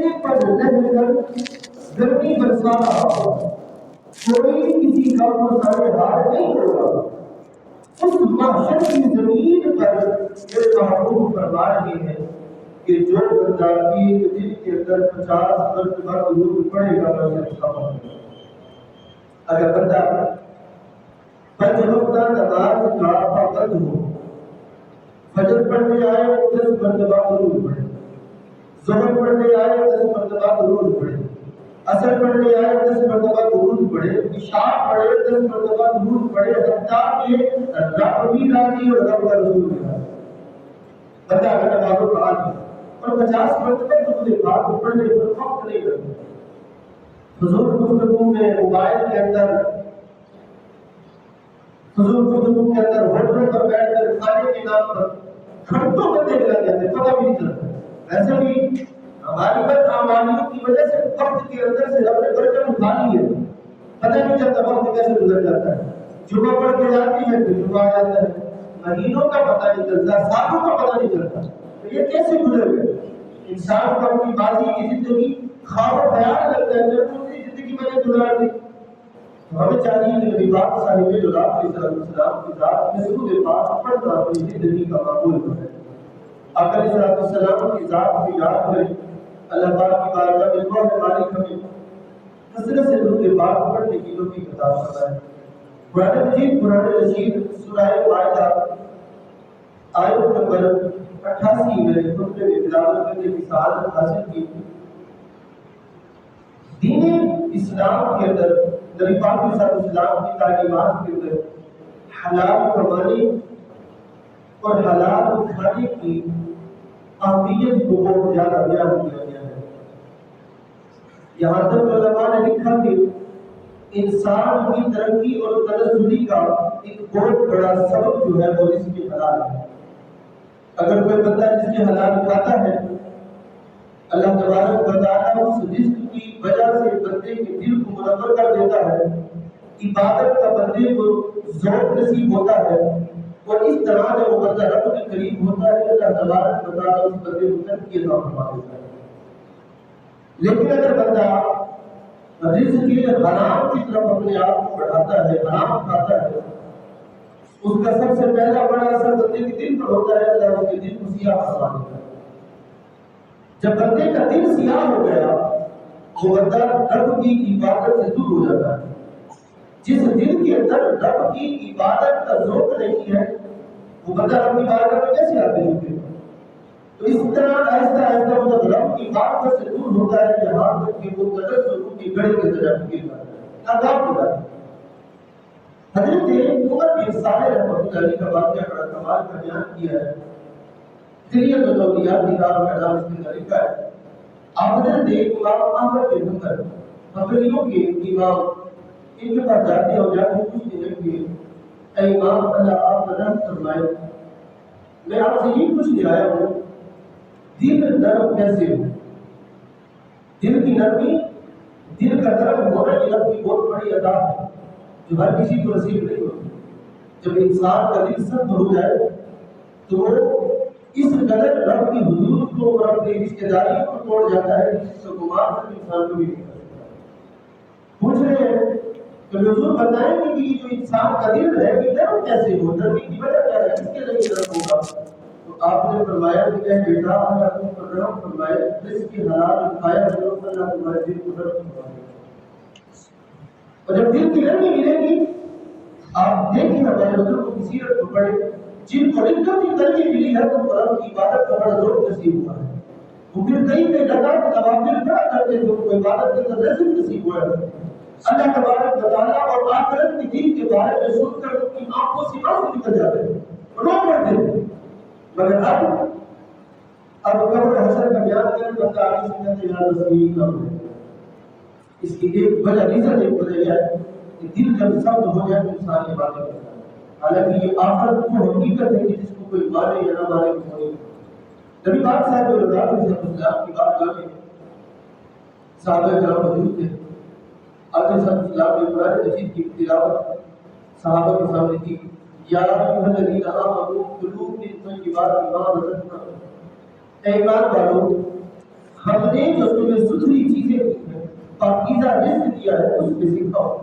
کندھے پر رہ کر گرمی برسا رہا ہوگا، کوئی کسی کا مسائل حال نہیں ہوگا۔ اس محشر کی زمین پر یہ محبوب فرما رہے ہیں کہ جو بندہ ایک دن کے اندر 50 مرتبہ درود پڑھے گا میں اس کا مطلب۔ اگر بندہ فجر وقتہ نماز کا پابند ہو، فجر پڑھنے آئے 10 مرتبہ درود پڑھے، ظہر پڑھنے آئے 10 مرتبہ درود پڑھے، عصر پڑھنے آئے 10 مرتبہ درود پڑھے، عشاء پڑھے 10 مرتبہ درود پڑھے، حتیٰ کہ رب بھی راضی اور رب کا رسول بھی راضی۔ بندہ اگر نمازوں کا عادی اور 50 مرتبہ درود پاک پڑھنے پر وقت نہیں لگتا، حضور گفتگو میں موبائل کے اندر، حضور گفتگو کے اندر ہوٹلوں پر بیٹھ کر کھانے کے نام پر گھنٹوں بندے لگ جاتے، پتہ بھی نہیں چلتا۔ ویسے بھی ہماری بدعمالیوں کی وجہ سے وقت کے اندر سے رب نے برکت اٹھا لی ہے، پتہ نہیں چلتا وقت کیسے گزر جاتا ہے۔ جمعہ پڑھ کے جاتی ہے پھر جمعہ آ جاتا ہے، مہینوں کا پتہ نہیں چلتا، سالوں کا پتہ نہیں چلتا، یہ کیسے گزر گئے؟ انسان کو اپنی ماضی کی زندگی خواب و خیال لگتا ہے کہ دوسری زندگی میں نے گزار دی۔ ہمیں چاہیے کہ نبی پاک صاحب علیہ السلام کی ذات میں درود پاک پڑھنا اپنی زندگی کا معمول بنائے۔ آقا علیہ السلام کی ذات کو یاد کریں، اللہ پاک کی بارگاہ میں دعا ہے مالک ہمیں کثرت سے درود پاک پڑھنے کی توفیق عطا فرمائے۔ قرآن مجید قرآن رشید سورہ مائدہ آیت نمبر 88 میں خطبے میں تلاوت کرنے کی سعادت حاصل کی۔ دین اسلام کے اندر نبی پاک صلی اللہ علیہ وسلم کی تعلیمات کے اندر حلال کمانے اور حلال کھانے کی اہمیت کو بہت زیادہ بیان کیا گیا ہے۔ یہاں تک علماء نے لکھا کہ انسان کی ترقی اور تنزلی کا ایک بہت بڑا سبب جو ہے وہ رزق حلال ہے۔ اگر کوئی بندہ رزق حلال کھاتا ہے، اللہ تبارک و تعالیٰ اس رزق کی وجہ سے بندے کے دل کو منور کر دیتا ہے، عبادت کا بندے کو ذوق نصیب ہوتا ہے، اور اس طرح جب وہ بندہ رب کے قریب ہوتا ہے اللہ تبارک و تعالیٰ اس بندے کو ترقی عطا فرما دیتا ہے۔ لیکن اگر بندہ رزق کے حرام کی طرف اپنے آپ کو بڑھاتا ہے، حرام کھاتا ہے، اس کا سب سے پہلا بڑا اثر بندے کے دل پر ہوتا ہے، اللہ اس کے دل کو سیاہ فرما دیتا ہے۔ جب بندے کا دل سیاہ ہو گیا وہ بندہ رب کی عبادت سے دور ہو جاتا ہے۔ جس دل کے اندر رب کی عبادت کا ذوق نہیں ہے وہ بندہ رب کی بارگاہ میں کیسے آتے ہوگے؟ تو اس طرح آہستہ آہستہ وہ جب رب کی عبادت سے دور ہوتا ہے یہاں تک کہ وہ تجسس کی گڑھ کے اندر جا کے گر جاتا ہے، عذاب ہوتا ہے۔ حضرت عمر بن صالح رحمۃ اللہ علیہ کا واقعہ بڑا کمال کا بیان کیا ہے۔ دلیت الاولیاء کی کتاب کا نام اس کے اندر لکھا ہے۔ آپ حضرت امام احمد بن حنبل حنبلیوں کے امام ان کے پاس جاتے اور جا کے پوچھنے لگے، اے امام اللہ آپ رحم فرمائے، میں آپ سے یہ پوچھنے آیا ہوں دل نرم کیسے ہو؟ دل کی نرمی، دل کا نرم ہونا یہ رب کی بہت بڑی عطا ہے جو ہر کسی کو نصیب نہیں ہوتی۔ جب انسان کا دل سخت ہو جائے تو وہ اس قدر رب کی حدود کو اور اپنی رشتہ داریوں کو توڑ جاتا ہے جس سے گمان سے انسان کو بھی نہیں کر سکتا۔ پوچھ رہے ہیں کہ حضور بتائیں کہ یہ جو انسان کا دل ہے یہ نرم کیسے ہو؟ نرمی کی وجہ کیا ہے؟ کس کے لیے نرم ہوگا؟ تو آپ نے فرمایا کہ اے بیٹا اللہ تم پر رحم فرمائے، رزق کی حلال کھایا کرو، اللہ تمہارے دل کو نرم فرمائے۔ اور جب دل کی نرمی ملے گی، آپ دیکھیں ہمارے بزرگوں کی سیرت کو پڑھیں، جن کو رزق کی ترقی ملی ہے ان کو رب کی عبادت کا بڑا ذوق نصیب ہوا ہے۔ وہ پھر کہیں پہ لگا کہ نوافل بڑا کرتے تھے، ان کو عبادت کے اندر رزق نصیب ہوا ہے۔ اللہ تبارک و تعالیٰ اور آخرت کی دین کے بارے میں سن کر ان کی آنکھوں سے آنسو نکل جاتے تھے، رو پڑتے تھے۔ مگر اب قبر حشر کا بیان کریں بندہ آگے سے کہتے ہیں یا رسول اللہ، اس کی ایک وجہ ریزن ایک وجہ یہ ہے کہ دل جب سخت ہو جائے تو انسان یہ باتیں کرتا ہے۔ حالانکہ یہ آخرت کو حقیقت ہے کہ جس کو کوئی مانے یا نہ مانے کو نہیں۔ نبی پاک صاحب علیہ وسلم کی بارگاہ میں صحابہ کرام موجود تھے۔ آقا صلی اللہ علیہ وسلم نے قرآن مجید کی تلاوت صحابہ کے سامنے کی، یا ایھا الذین آمنوا کلوا من طیبات ما رزقناکم، اے ایمان والو ہم نے جو تمہیں ستھری چیزیں دی ہیں، پاکیزہ رزق دیا ہے، اس پہ سکھاؤ۔